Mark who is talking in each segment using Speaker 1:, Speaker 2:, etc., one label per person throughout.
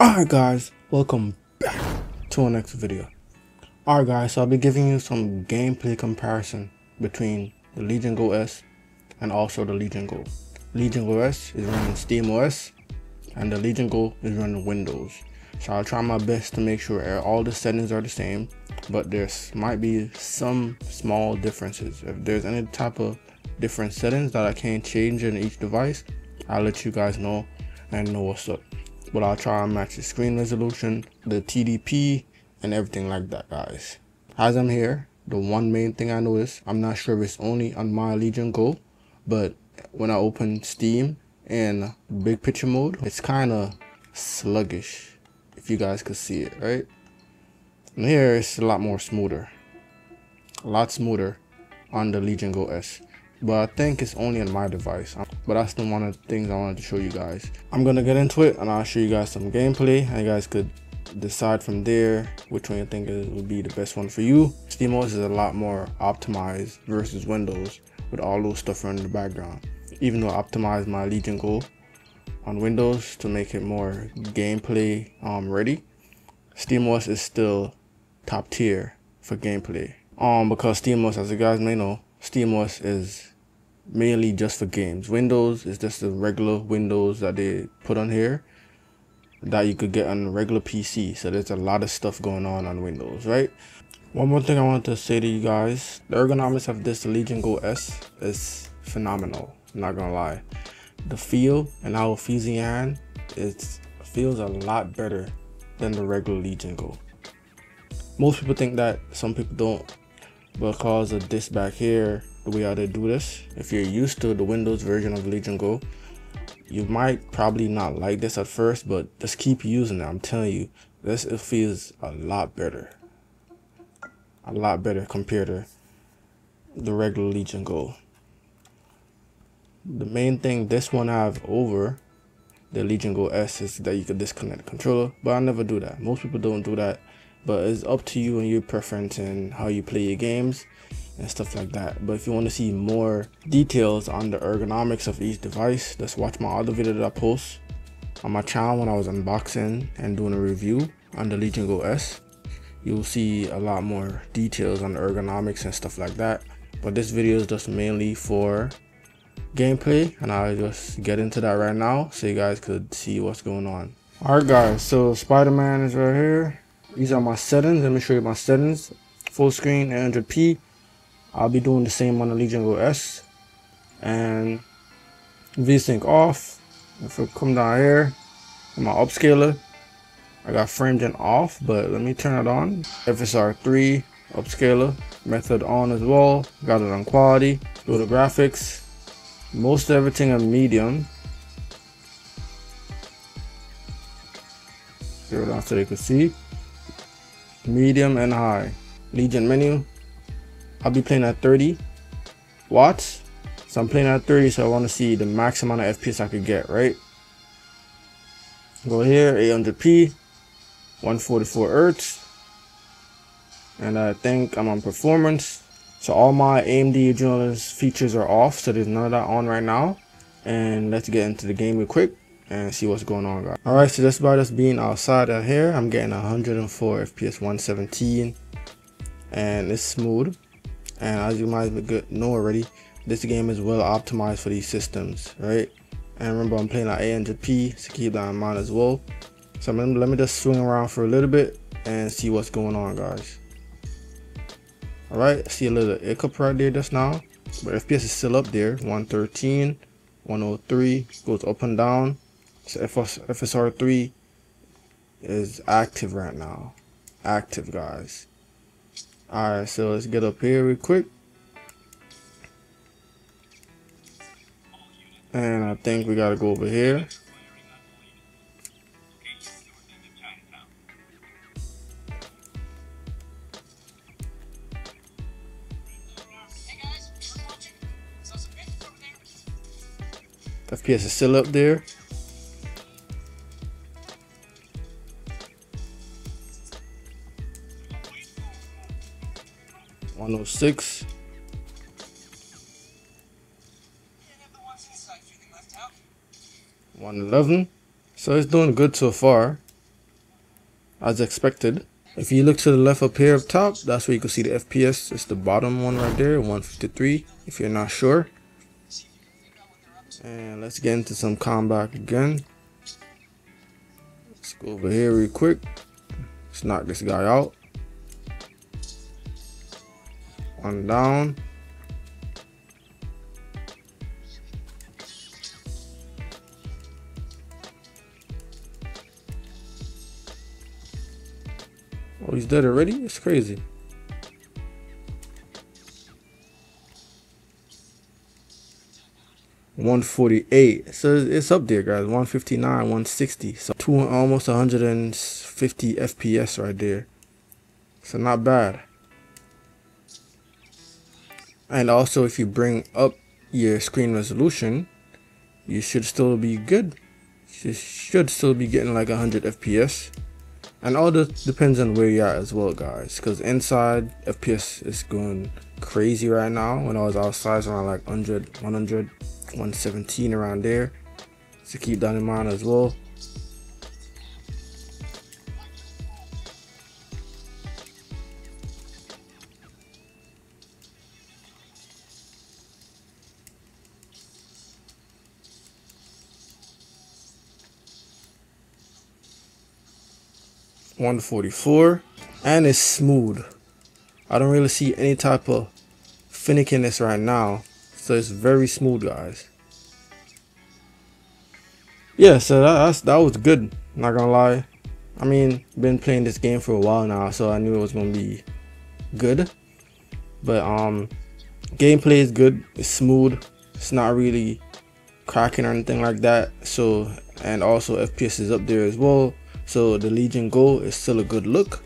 Speaker 1: Alright guys, welcome back to our next video. Alright guys, so I'll be giving you some gameplay comparison between the Legion Go S and also the Legion Go. Legion Go S is running SteamOS and the Legion Go is running Windows. So I'll try my best to make sure all the settings are the same, but there might be some small differences. If there's any type of different settings that I can't change in each device, I'll let you guys know and know what's up. But I'll try and match the screen resolution, the TDP, and everything like that, guys. As I'm here, the one main thing I noticed, I'm not sure if it's only on my Legion Go, but when I open Steam in big picture mode, it's kind of sluggish, if you guys could see it, right? And here it's a lot more smoother, a lot smoother on the Legion Go S. But I think it's only on my device. But that's the one of the things I wanted to show you guys. I'm gonna get into it and I'll show you guys some gameplay, and you guys could decide from there which one you think would be the best one for you. SteamOS is a lot more optimized versus Windows with all those stuff running in the background. Even though I optimized my Legion Go on Windows to make it more gameplay ready, SteamOS is still top tier for gameplay. Because SteamOS, as you guys may know, SteamOS is mainly just for games. Windows is just the regular Windows that they put on here that you could get on a regular PC. So there's a lot of stuff going on Windows, right? One more thing I wanted to say to you guys, the ergonomics of this Legion Go S is phenomenal. I'm not gonna lie. The feel and how it feels in your hand, it feels a lot better than the regular Legion Go. Most people think that, some people don't, because of this back here, the way how they do this. If you're used to the Windows version of Legion Go, you might probably not like this at first, but just keep using it. I'm telling you, it feels a lot better compared to the regular Legion Go. The main thing this one have over the Legion Go S is that you could disconnect the controller, but I never do that. Most people don't do that, but it's up to you and your preference and how you play your games and stuff like that. But if you want to see more details on the ergonomics of each device, just watch my other video that I post on my channel when I was unboxing and doing a review on the Legion Go S. You'll see a lot more details on the ergonomics and stuff like that. But this video is just mainly for gameplay, and I'll just get into that right now so you guys could see what's going on. Alright guys, so Spider-Man is right here. These are my settings. Let me show you my settings. Full screen 800p. I'll be doing the same on the Legion Go S. And VSync off. If I come down here, my upscaler, I got frame gen off, but let me turn it on. FSR3 upscaler method on as well. Got it on quality. Go to graphics. Most everything on medium. Zero down so you can see. Medium and high. Legion menu, I'll be playing at 30 watts, so I'm playing at 30, so I want to see the max amount of FPS I could get, right? Go here, 800p, 144 Hz, and I think I'm on performance, so all my AMD Adrenalin features are off, so there's none of that on right now. And let's get into the game real quick and see what's going on, guys. Alright, so just by us being outside out here, I'm getting 104 FPS, 117, and it's smooth. And as you might know already, this game is well optimized for these systems, right? And remember, I'm playing at 800p, so keep that in mind as well. So let me just swing around for a little bit and see what's going on, guys. Alright, see a little hiccup right there just now, but FPS is still up there. 113, 103, goes up and down. So FSR3 is active right now. Active, guys. Alright, so let's get up here real quick. And I think we gotta go over here. FPS is still up there. .106. 111. So it's doing good so far. as expected. If you look to the left up here up top, that's where you can see the FPS. It's the bottom one right there, 153, if you're not sure. And let's get into some combat again. Let's go over here real quick. Let's knock this guy out. One down. Oh, he's dead already? It's crazy. $148. So it's up there, guys. 159, 160. So almost 150 FPS right there. So not bad. And also, if you bring up your screen resolution, you should still be good. You should still be getting like 100 FPS. And all this depends on where you're at as well, guys, because inside FPS is going crazy right now. When I was outside, it's around like 100, 100, 117 around there. So keep that in mind as well. $144, and it's smooth. I don't really see any type of finickiness right now, so it's very smooth, guys. Yeah, so that was good, not gonna lie. I mean, been playing this game for a while now, so I knew it was gonna be good. But gameplay is good, it's smooth, it's not really cracking or anything like that. So, and also FPS is up there as well. So the Legion Go is still a good look.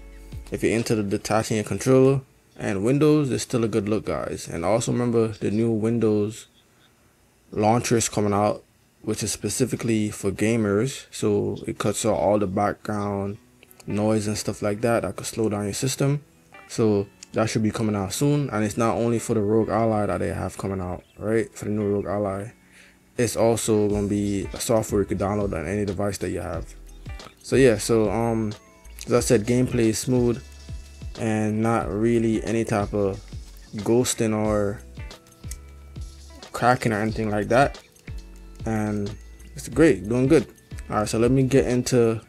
Speaker 1: If you're into the detaching your controller and Windows, it's still a good look, guys. And also remember the new Windows launcher is coming out, which is specifically for gamers. So it cuts out all the background noise and stuff like that that could slow down your system. So that should be coming out soon. And it's not only for the Rogue Ally that they have coming out, right? For the new Rogue Ally, it's also going to be a software you can download on any device that you have. So yeah, so as I said, gameplay is smooth and not really any type of ghosting or cracking or anything like that, and it's great, doing good. All right, so let me get into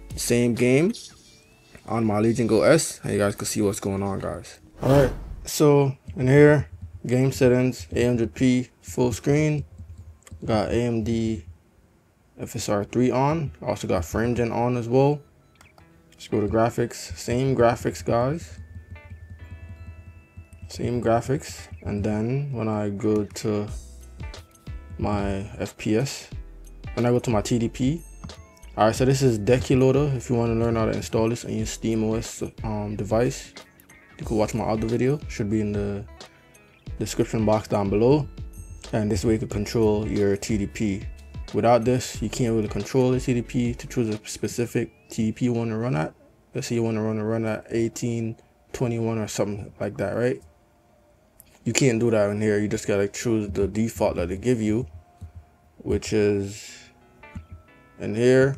Speaker 1: the same game on my Legion Go S, and you guys can see what's going on, guys. All right, so in here, game settings, 800p full screen, got AMD FSR 3 on, also got frame gen on as well. Let's go to graphics, same graphics, guys, same graphics. And then when I go to my FPS, when I go to my TDP, all right, so this is Decky Loader. If you want to learn how to install this on your SteamOS device, you can watch my other video, should be in the description box down below. And this way you can control your TDP. Without this, you can't really control the TDP to choose a specific TDP you want to run at. Let's say you want to run at 1821 or something like that, right? You can't do that in here. You just gotta choose the default that they give you, which is in here,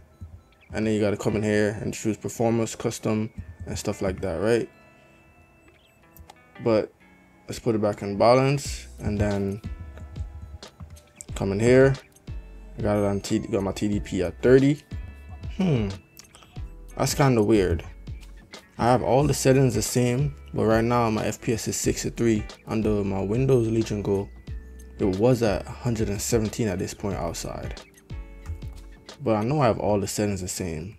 Speaker 1: and then you gotta come in here and choose performance, custom, and stuff like that, right? But let's put it back in balance, and then come in here. I got it on got my TDP at 30. That's kind of weird. I have all the settings the same, but right now my FPS is 63. Under my Windows Legion Go, it was at 117 at this point outside. But I know I have all the settings the same.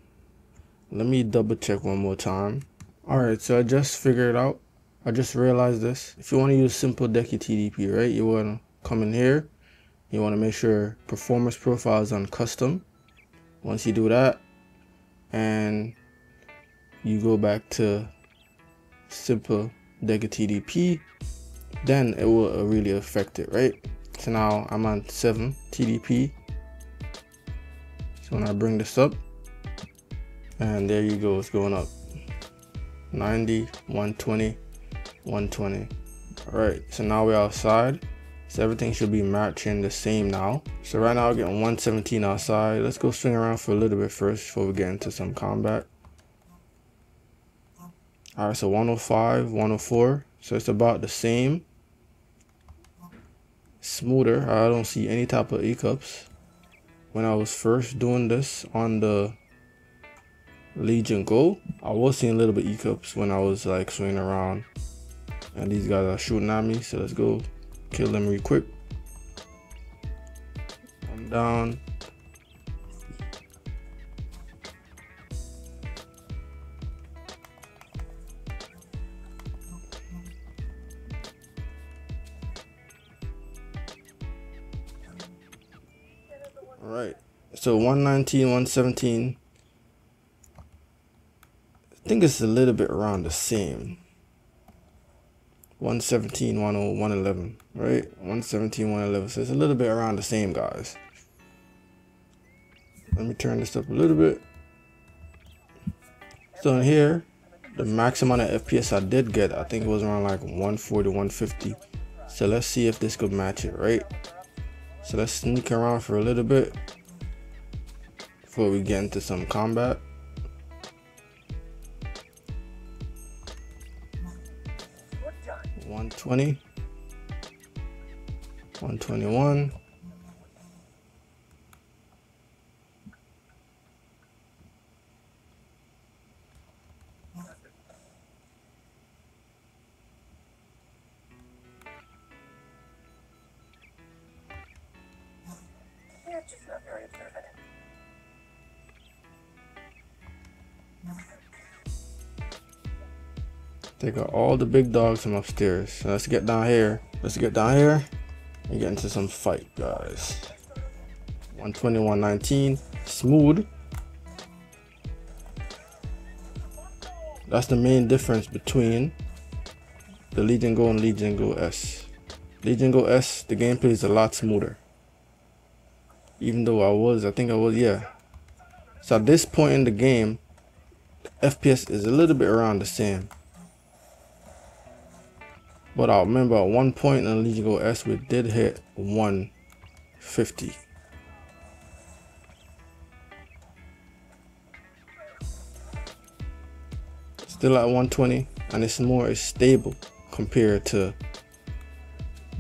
Speaker 1: Let me double check one more time. Alright, so I just figured it out. I just realized this. If you want to use simple Decky TDP, right, you want to come in here. You want to make sure performance profile is on custom. Once you do that, and you go back to simple Decky TDP, then it will really affect it, right? So now I'm on 7 TDP. So when I bring this up, and there you go, it's going up. 90, 120, 120. All right, so now we're outside. So everything should be matching the same now. So right now we're getting 117 outside. Let's go swing around for a little bit first before we get into some combat. Alright, so 105, 104. So it's about the same. Smoother. I don't see any type of hiccups. When I was first doing this on the Legion Go, I was seeing a little bit hiccups when I was like swinging around. And these guys are shooting at me, so let's go kill them real quick. I'm down. Alright, so 119, 117. I think it's a little bit around the same. 117, 10, 111, right? 117, 111. So it's a little bit around the same, guys. Let me turn this up a little bit. So in here, the max amount of FPS I did get, I think it was around like 140, 150. So let's see if this could match it, right? So let's sneak around for a little bit before we get into some combat. $120, 121.
Speaker 2: You're just not very observant.
Speaker 1: They got all the big dogs from upstairs. So let's get down here. Let's get down here and get into some fight, guys. 120, 119. Smooth. That's the main difference between the Legion Go and Legion Go S. Legion Go S, the gameplay is a lot smoother. Even though I think I was, yeah. So at this point in the game, the FPS is a little bit around the same. But I remember at one point in Legion Go S, we did hit 150. Still at 120, and it's more stable compared to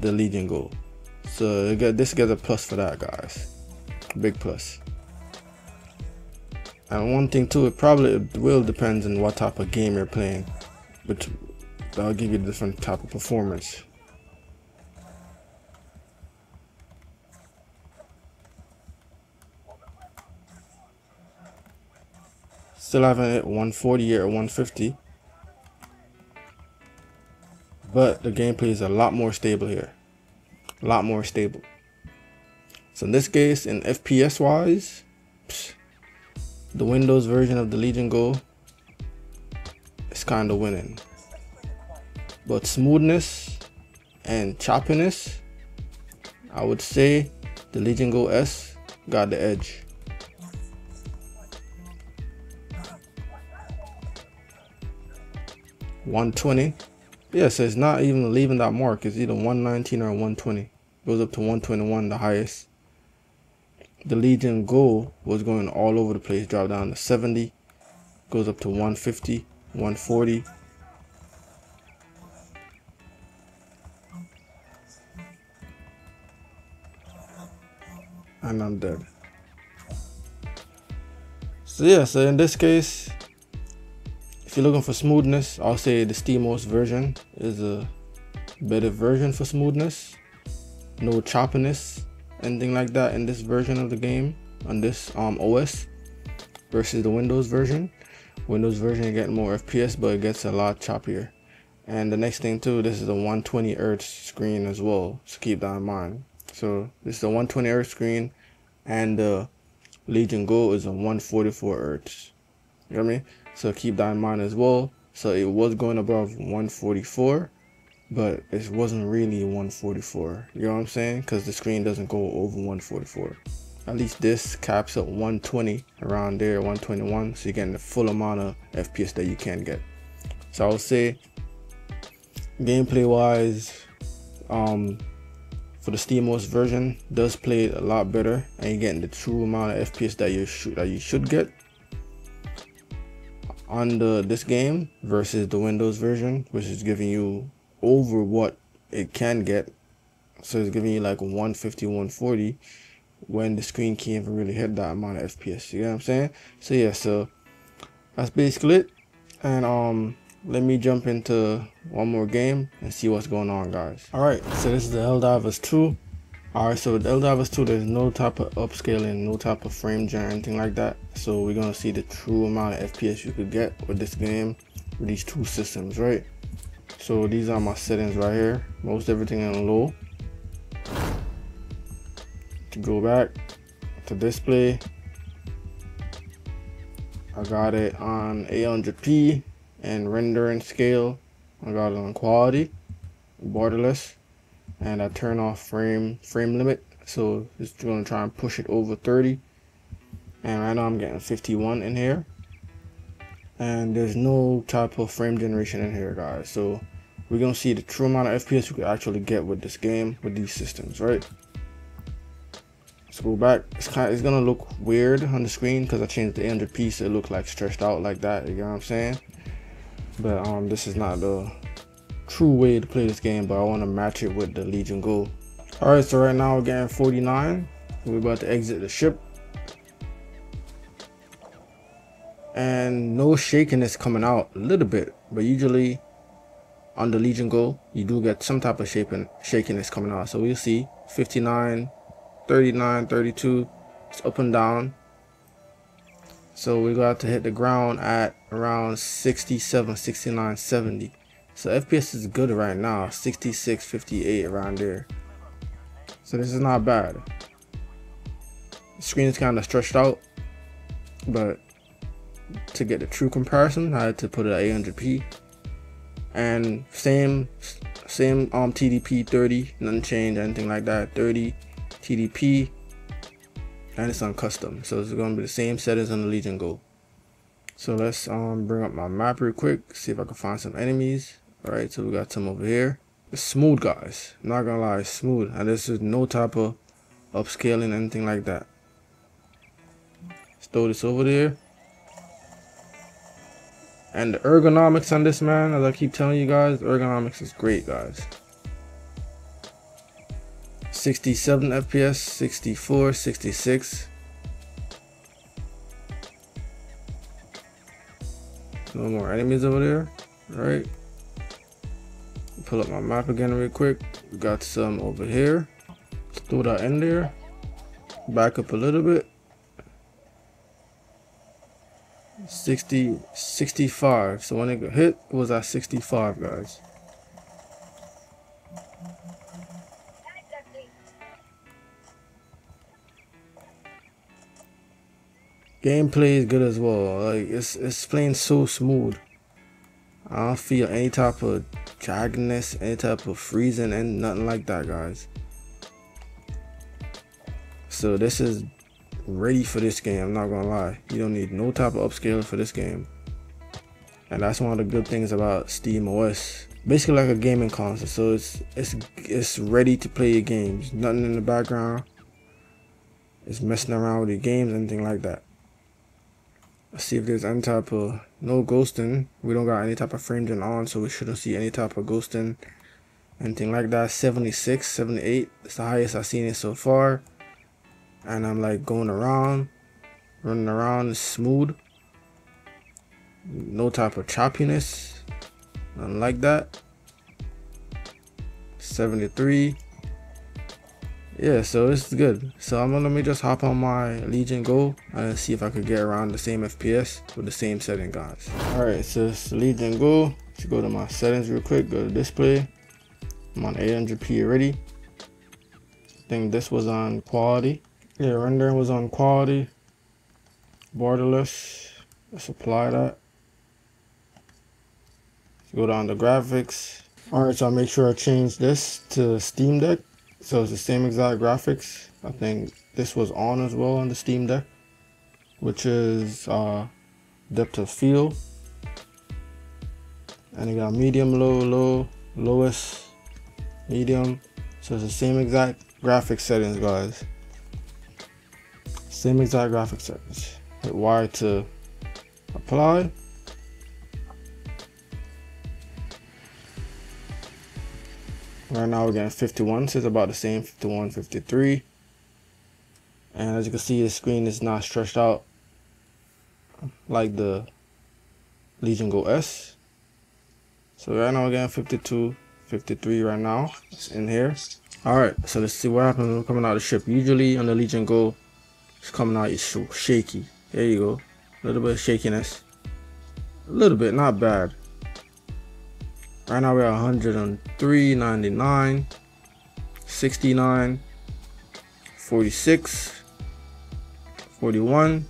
Speaker 1: the Legion Go. So this gets a plus for that, guys. Big plus. And one thing too, it will depend on what type of game you're playing, but that'll give you a different type of performance. Still haven't hit 140 or 150, but the gameplay is a lot more stable here. A lot more stable. So in this case, in FPS wise, the Windows version of the Legion Go is kind of winning. But smoothness and choppiness, I would say the Legion Go S got the edge. $120. Yeah, so it's not even leaving that mark. It's either 119 or 120. Goes up to 121, the highest. The Legion Go was going all over the place. Drop down to 70. Goes up to 150, 140. And I'm dead. So yeah, so in this case, if you're looking for smoothness, I'll say the SteamOS version is a better version for smoothness. No choppiness, anything like that in this version of the game on this OS versus the Windows version. Windows version you get more FPS, but it gets a lot choppier. And the next thing too, this is a 120 Hz screen as well, so keep that in mind. So this is a 120 Hz screen, and the Legion Go is a 144 Hz. You know what I mean? So keep that in mind as well. So it was going above 144, but it wasn't really 144. You know what I'm saying? Because the screen doesn't go over 144. At least this caps at 120, around there, 121. So you're getting the full amount of FPS that you can get. So I would say, gameplay wise, for the SteamOS version does play a lot better, and you're getting the true amount of FPS that you should get on this game versus the Windows version, which is giving you over what it can get. So it's giving you like 150, 140 when the screen can't even really hit that amount of FPS. You know what I'm saying? So yeah, so that's basically it. And let me jump into one more game and see what's going on, guys. Alright, so this is the Helldivers 2. Alright, so with Helldivers 2, there's no type of upscaling, no type of frame gen or anything like that. So we're gonna see the true amount of FPS you could get with this game with these two systems, right? So these are my settings right here. Most everything on low. To go back to display, I got it on 800p and rendering scale. I got it on quality, borderless, and I turn off frame limit. So it's gonna try and push it over 30. And right now I'm getting 51 in here. And there's no type of frame generation in here, guys. So we're gonna see the true amount of FPS you could actually get with this game with these systems, right? Let's go back. It's gonna look weird on the screen because I changed the 800p so it look like stretched out like that. You know what I'm saying? But this is not the true way to play this game. But I want to match it with the Legion Go. All right, so right now we're getting 49. We're about to exit the ship, and no shakiness coming out a little bit, but usually on the Legion Go you do get some type of shakiness coming out. So we'll see 59, 39, 32. It's up and down. So we got to hit the ground at around 67, 69, 70. So FPS is good right now, 66, 58 around there. So this is not bad. The screen is kind of stretched out, but to get the true comparison, I had to put it at 800p. And same TDP 30, nothing changed, anything like that. 30 TDP, and it's on custom, so it's gonna be the same settings on the Legion Go. So let's bring up my map real quick, see if I can find some enemies. All right, so we got some over here. It's smooth, guys. I'm not gonna lie, it's smooth, and this is no type of upscaling, anything like that. Let's throw this over there. And the ergonomics on this, man, as I keep telling you guys, the ergonomics is great, guys. 67 FPS, 64, 66. No more enemies over there. All right. Pull up my map again real quick. We got some over here. Let's throw that in there. Back up a little bit. 60, 65. So when it got hit, it was at 65, guys. Gameplay is good as well. Like it's playing so smooth. I don't feel any type of dragginess, any type of freezing, and nothing like that, guys. So this is ready for this game. I'm not gonna lie. You don't need no type of upscaler for this game. And that's one of the good things about SteamOS. Basically like a gaming console. So it's ready to play your games. Nothing in the background. It's messing around with your games, anything like that. Let's see if there's any type of no ghosting. We don't got any type of frame gen on, so we shouldn't see any type of ghosting, anything like that. 76, 78. It's the highest I've seen it so far. And I'm like going around, running around, it's smooth. No type of choppiness, nothing like that. 73. Yeah, so it's good. So let me just hop on my Legion Go and see if I could get around the same FPS with the same setting, guys. All right, so it's Legion Go. Let's go to my settings real quick. Go to display. I'm on 800p already. I think this was on quality. Yeah, rendering was on quality. Borderless. Let's apply that. Let's go down to graphics. All right, so I make sure I change this to Steam Deck. So it's the same exact graphics. I think this was on as well on the Steam Deck, which is depth of field. And you got medium, low, low, lowest, medium, So it's the same exact graphic settings, guys. Same exact graphic settings. Hit Y to apply. Right now we're getting 51, so it's about the same, 51, 53. And as you can see, the screen is not stretched out like the Legion Go S. So right now we're getting 52, 53 right now. It's in here. Alright, so let's see what happens when we're coming out of the ship. Usually on the Legion Go, it's coming out, it's so shaky. There you go. A little bit of shakiness. A little bit, not bad. Right now we're at 103, 99, 69, 46, 41.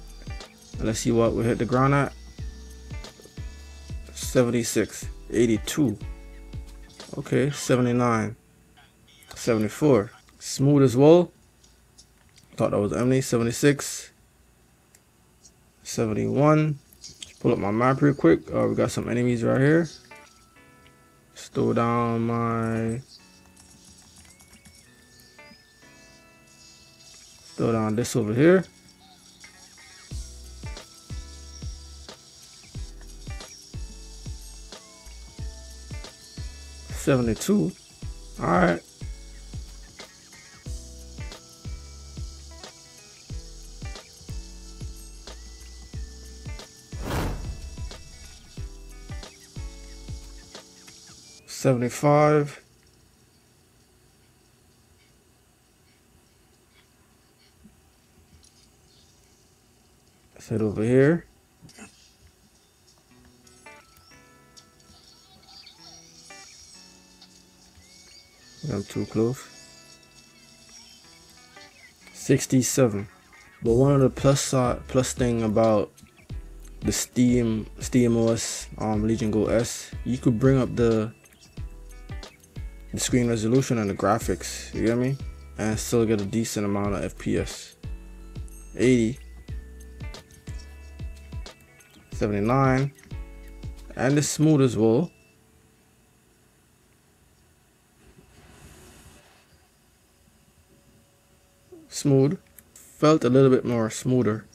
Speaker 1: Let's see what we hit the ground at. 76, 82. Okay, 79, 74. Smooth as well. Thought that was empty. 76, 71. Pull up my map real quick. We got some enemies right here. Throw down my, throw down this over here. $72. All right. $75. Let's head over here. I'm too close. 67. But one of the plus thing about the SteamOS Legion Go S, you could bring up the screen resolution and the graphics, you get me, and still get a decent amount of FPS. 80, 79, and it's smooth as well. Smooth. Felt a little bit more smoother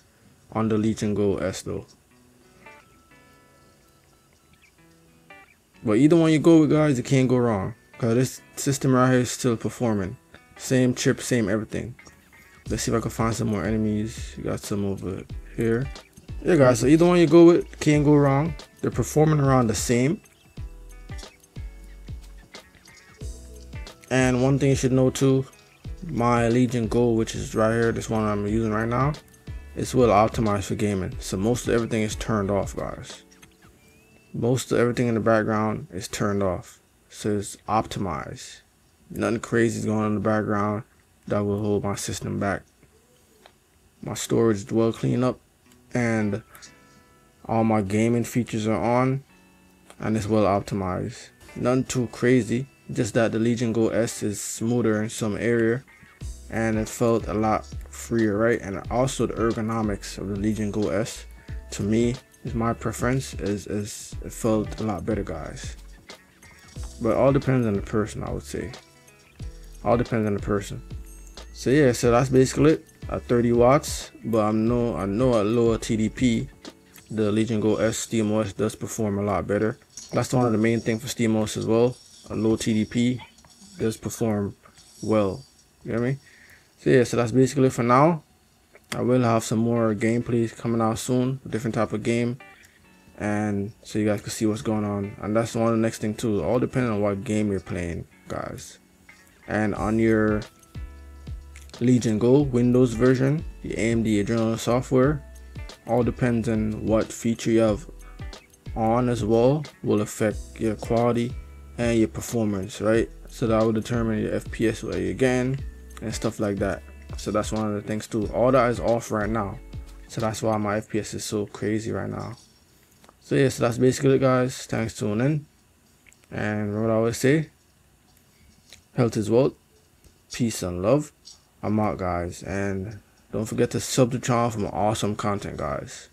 Speaker 1: on the Legion Go S though. But either one you go with, guys, you can't go wrong. Cause this system right here is still performing. Same chip, same everything. Let's see if I can find some more enemies. You got some over here. Yeah, guys, so either one you go with, can't go wrong. They're performing around the same. And one thing you should know too, my Legion Go, which is right here, this one I'm using right now, it's well optimized for gaming. So most of everything is turned off, guys. Most of everything in the background is turned off. So it's optimized. Nothing crazy is going on in the background that will hold my system back. My storage is well cleaned up, and all my gaming features are on, and it's well optimized. Nothing too crazy, just that the Legion Go S is smoother in some area, and it felt a lot freer, right? And also the ergonomics of the Legion Go S, to me, is my preference, is it felt a lot better, guys. But all depends on the person, I would say. All depends on the person. So yeah, so that's basically it at 30 watts. But I know at lower TDP, the Legion Go S SteamOS does perform a lot better. That's one of the main things for SteamOS as well. A low TDP does perform well. You know what I mean? So yeah, so that's basically it for now. I will have some more gameplays coming out soon, a different type of game, and so you guys can see what's going on. And that's one of the next thing too, all depending on what game you're playing, guys. And on your Legion Go Windows version, the AMD Adrenal software, all depends on what feature you have on as well, will affect your quality and your performance, right? So that will determine your FPS where you're getting and stuff like that. So that's one of the things too. All that is off right now, so that's why my FPS is so crazy right now. So yeah, so that's basically it, guys. Thanks for tuning in, and remember what I always say, health is wealth, peace and love. I'm out, guys, and don't forget to sub to the channel for more awesome content, guys.